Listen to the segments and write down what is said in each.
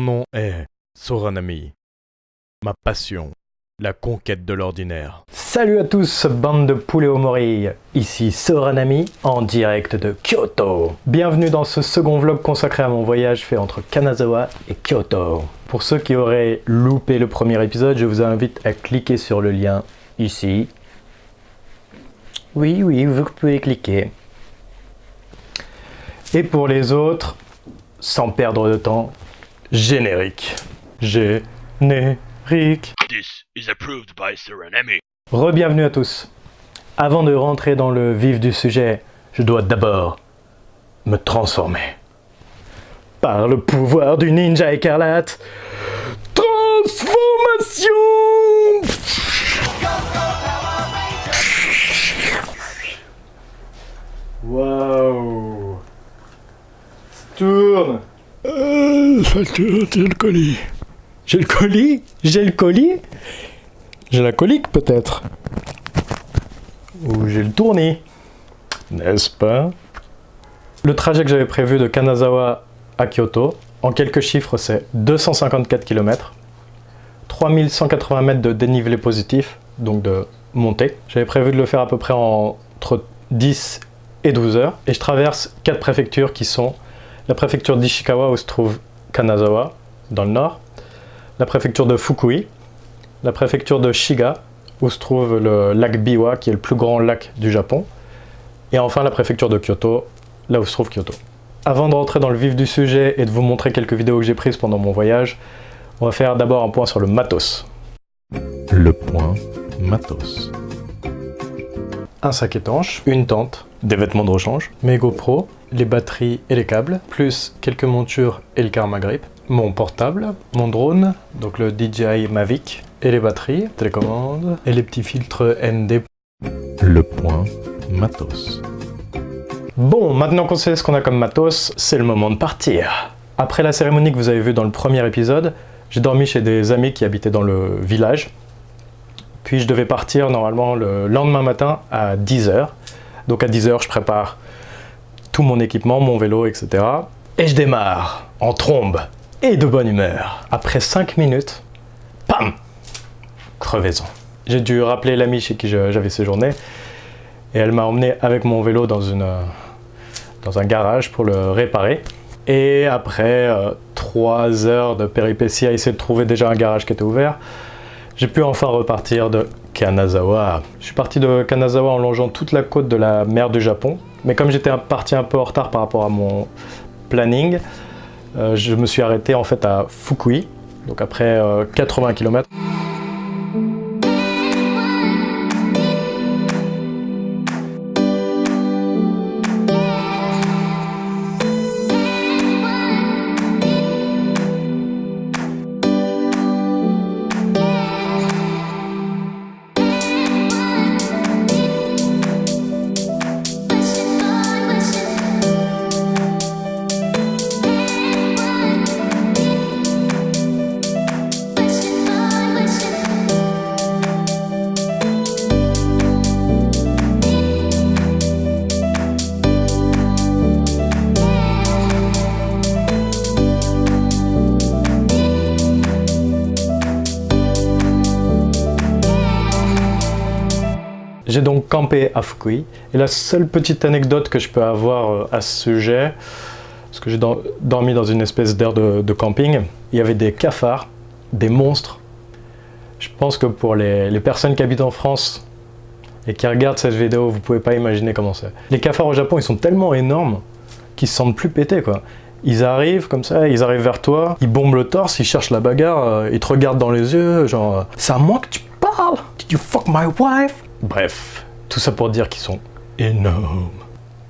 nom est Soranami. Ma passion, la conquête de l'ordinaire. Salut à tous, bande de poulets au morilles, ici Soranami en direct de Kyoto. Bienvenue dans ce second vlog consacré à mon voyage fait entre Kanazawa et Kyoto. Pour ceux qui auraient loupé le premier épisode, je vous invite à cliquer sur le lien ici. Oui, vous pouvez cliquer. Et pour les autres, sans perdre de temps, générique. Générique. This is approved by Soranami. Re-bienvenue à tous. Avant de rentrer dans le vif du sujet, je dois d'abord me transformer. Par le pouvoir du ninja écarlate, transformation! Waouh! Ça tourne! Ça tourne, j'ai le colis. J'ai le colis? J'ai le colis? J'ai la colique peut-être? Ou j'ai le tournis? N'est-ce pas? Le trajet que j'avais prévu de Kanazawa à Kyoto, en quelques chiffres, c'est 254 km, 3180 mètres de dénivelé positif, donc de montée. J'avais prévu de le faire à peu près entre 10 et 12 heures, et je traverse 4 préfectures qui sont la préfecture d'Ishikawa où se trouve Kanazawa, dans le nord, la préfecture de Fukui, la préfecture de Shiga, où se trouve le lac Biwa, qui est le plus grand lac du Japon, et enfin la préfecture de Kyoto, là où se trouve Kyoto. Avant de rentrer dans le vif du sujet et de vous montrer quelques vidéos que j'ai prises pendant mon voyage, on va faire d'abord un point sur le matos. Le point matos. Un sac étanche, une tente, des vêtements de rechange, mes GoPro, les batteries et les câbles, plus quelques montures et le Karma Grip, mon portable, mon drone, donc le DJI Mavic, et les batteries, télécommande, et les petits filtres ND. Le point matos. Bon, maintenant qu'on sait ce qu'on a comme matos, c'est le moment de partir. Après la cérémonie que vous avez vue dans le premier épisode, j'ai dormi chez des amis qui habitaient dans le village. Puis je devais partir normalement le lendemain matin à 10h. Donc à 10h, je prépare tout mon équipement, mon vélo, etc. Et je démarre en trombe et de bonne humeur. Après 5 minutes, pam! Crevaison. J'ai dû rappeler l'amie chez qui j'avais séjourné et elle m'a emmené avec mon vélo dans un garage pour le réparer. Et après 3 heures de péripéties à essayer de trouver déjà un garage qui était ouvert, j'ai pu enfin repartir de Kanazawa. Je suis parti de Kanazawa en longeant toute la côte de la mer du Japon, mais comme j'étais parti un peu en retard par rapport à mon planning, je me suis arrêté en fait à Fukui, donc après 80 km. J'ai donc campé à Fukui, et la seule petite anecdote que je peux avoir à ce sujet, parce que j'ai dormi dans une espèce d'aire de camping, il y avait des cafards, des monstres. Je pense que pour les personnes qui habitent en France et qui regardent cette vidéo, vous pouvez pas imaginer comment c'est. Les cafards au Japon, ils sont tellement énormes qu'ils se sentent plus pétés, quoi. Ils arrivent comme ça, ils arrivent vers toi, ils bombent le torse, ils cherchent la bagarre, ils te regardent dans les yeux, genre « C'est à moi que tu parles? Did you fuck my wife ?» Bref, tout ça pour dire qu'ils sont énormes.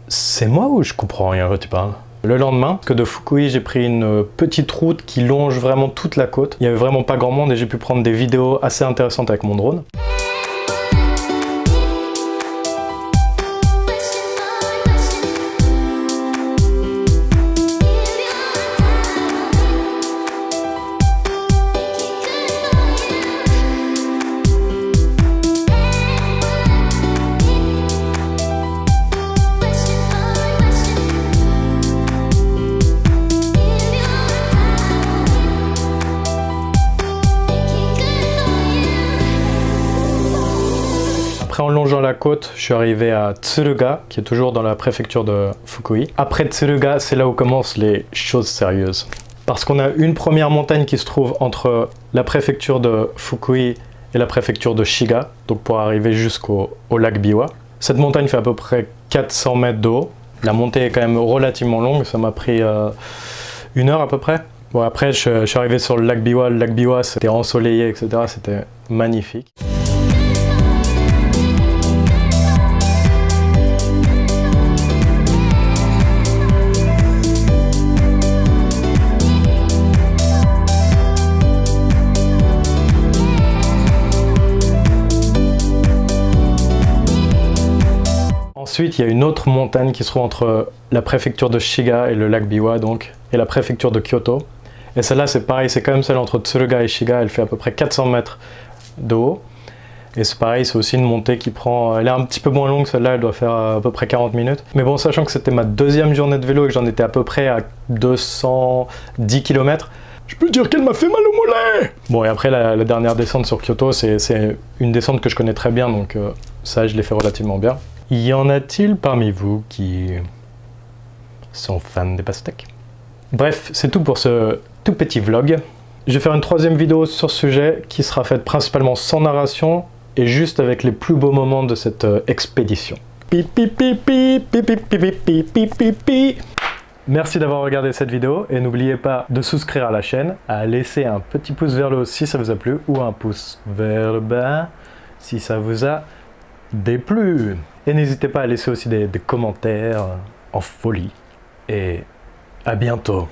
C'est moi ou je comprends rien quand tu parles? Le lendemain, que de Fukui, j'ai pris une petite route qui longe vraiment toute la côte. Il n'y avait vraiment pas grand monde et j'ai pu prendre des vidéos assez intéressantes avec mon drone. longeant la côte, je suis arrivé à Tsuruga, qui est toujours dans la préfecture de Fukui. Après Tsuruga, c'est là où commencent les choses sérieuses. Parce qu'on a une première montagne qui se trouve entre la préfecture de Fukui et la préfecture de Shiga, donc pour arriver jusqu'au lac Biwa. Cette montagne fait à peu près 400 mètres de haut. La montée est quand même relativement longue, ça m'a pris 1 heure à peu près. Bon, après, je suis arrivé sur le lac Biwa. Le lac Biwa, c'était ensoleillé, etc. C'était magnifique. Ensuite, il y a une autre montagne qui se trouve entre la préfecture de Shiga et le lac Biwa, donc, et la préfecture de Kyoto. Et celle-là, c'est pareil, c'est quand même celle entre Tsuruga et Shiga, elle fait à peu près 400 mètres de haut. Et c'est pareil, c'est aussi une montée qui prend... Elle est un petit peu moins longue, celle-là, elle doit faire à peu près 40 minutes. Mais bon, sachant que c'était ma deuxième journée de vélo et que j'en étais à peu près à 210 km, je peux dire qu'elle m'a fait mal au mollet. Bon, et après, la dernière descente sur Kyoto, c'est une descente que je connais très bien, donc ça, je l'ai fait relativement bien. Y en a-t-il parmi vous qui sont fans des pastèques? Bref, c'est tout pour ce tout petit vlog. Je vais faire une troisième vidéo sur ce sujet qui sera faite principalement sans narration et juste avec les plus beaux moments de cette expédition. Merci d'avoir regardé cette vidéo et n'oubliez pas de souscrire à la chaîne, à laisser un petit pouce vers le haut si ça vous a plu ou un pouce vers le bas si ça vous a déplu. Et n'hésitez pas à laisser aussi des commentaires en folie. Et à bientôt.